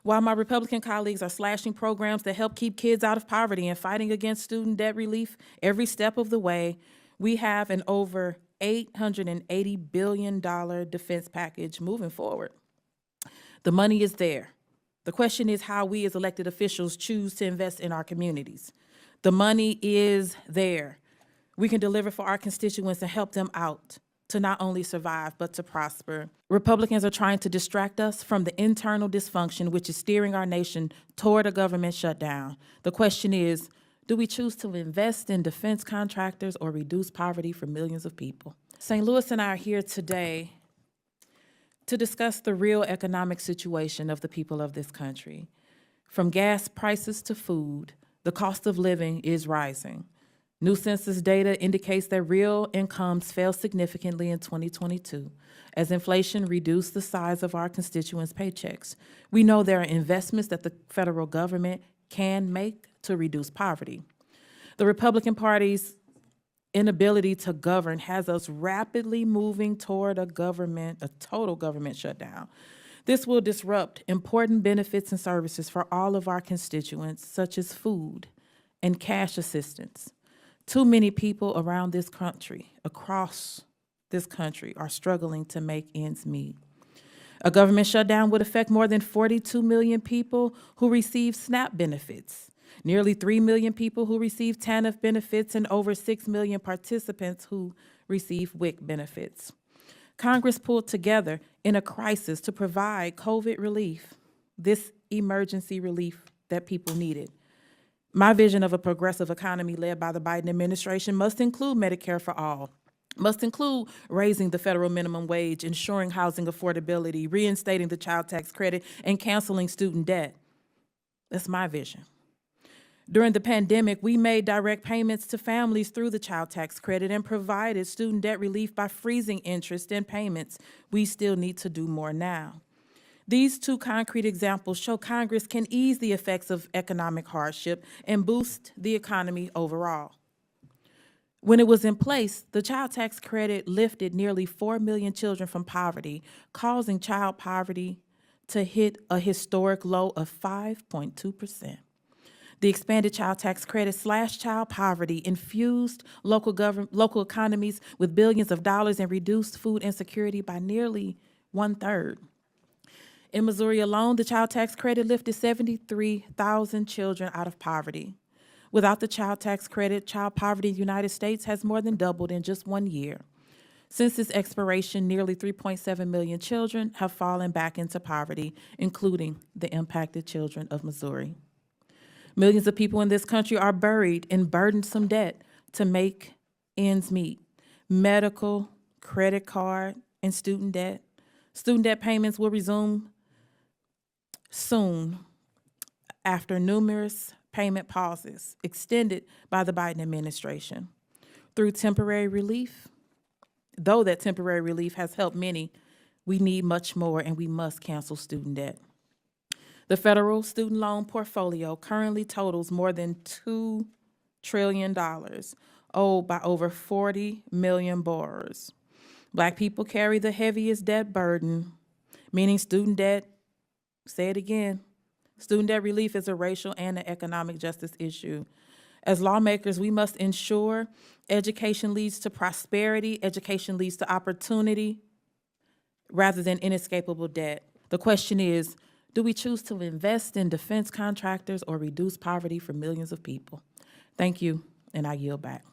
While my Republican colleagues are slashing programs that help keep kids out of poverty and fighting against student debt relief every step of the way, we have an over $880 billion defense package moving forward. The money is there. The question is how we as elected officials choose to invest in our communities. The money is there. We can deliver for our constituents and help them out to not only survive, but to prosper. Republicans are trying to distract us from the internal dysfunction which is steering our nation toward a government shutdown. The question is, do we choose to invest in defense contractors or reduce poverty for millions of people? St. Louis and I are here today to discuss the real economic situation of the people of this country. From gas prices to food, the cost of living is rising. New census data indicates that real incomes fell significantly in 2022 as inflation reduced the size of our constituents' paychecks. We know there are investments that the federal government can make to reduce poverty. The Republican Party's inability to govern has us rapidly moving toward a total government shutdown. This will disrupt important benefits and services for all of our constituents, such as food and cash assistance. Too many people around this country, across this country, are struggling to make ends meet. A government shutdown would affect more than 42 million people who receive SNAP benefits, nearly 3 million people who receive TANF benefits, and over 6 million participants who receive WIC benefits. Congress pulled together in a crisis to provide COVID relief, this emergency relief that people needed. My vision of a progressive economy led by the Biden administration must include Medicare for all, must include raising the federal minimum wage, ensuring housing affordability, reinstating the child tax credit, and canceling student debt. That's my vision. During the pandemic, we made direct payments to families through the child tax credit and provided student debt relief by freezing interest and payments. We still need to do more now. These two concrete examples show Congress can ease the effects of economic hardship and boost the economy overall. When it was in place, the child tax credit lifted nearly 4 million children from poverty, causing child poverty to hit a historic low of 5.2%. The expanded child tax credit slashed child poverty, infused local economies with billions of dollars, and reduced food insecurity by nearly 1/3. In Missouri alone, the child tax credit lifted 73,000 children out of poverty. Without the child tax credit, child poverty in the United States has more than doubled in just 1 year. Since its expiration, nearly 3.7 million children have fallen back into poverty, including the impacted children of Missouri. Millions of people in this country are buried in burdensome debt to make ends meet. Medical, credit card, and student debt. Student debt payments will resume soon after numerous payment pauses extended by the Biden administration. Through temporary relief, though that temporary relief has helped many, we need much more, and we must cancel student debt. The federal student loan portfolio currently totals more than $2 trillion, owed by over 40 million borrowers. Black people carry the heaviest debt burden, meaning student debt, say it again, student debt relief is a racial and an economic justice issue. As lawmakers, we must ensure education leads to prosperity, education leads to opportunity, rather than inescapable debt. The question is, do we choose to invest in defense contractors or reduce poverty for millions of people? Thank you, and I yield back.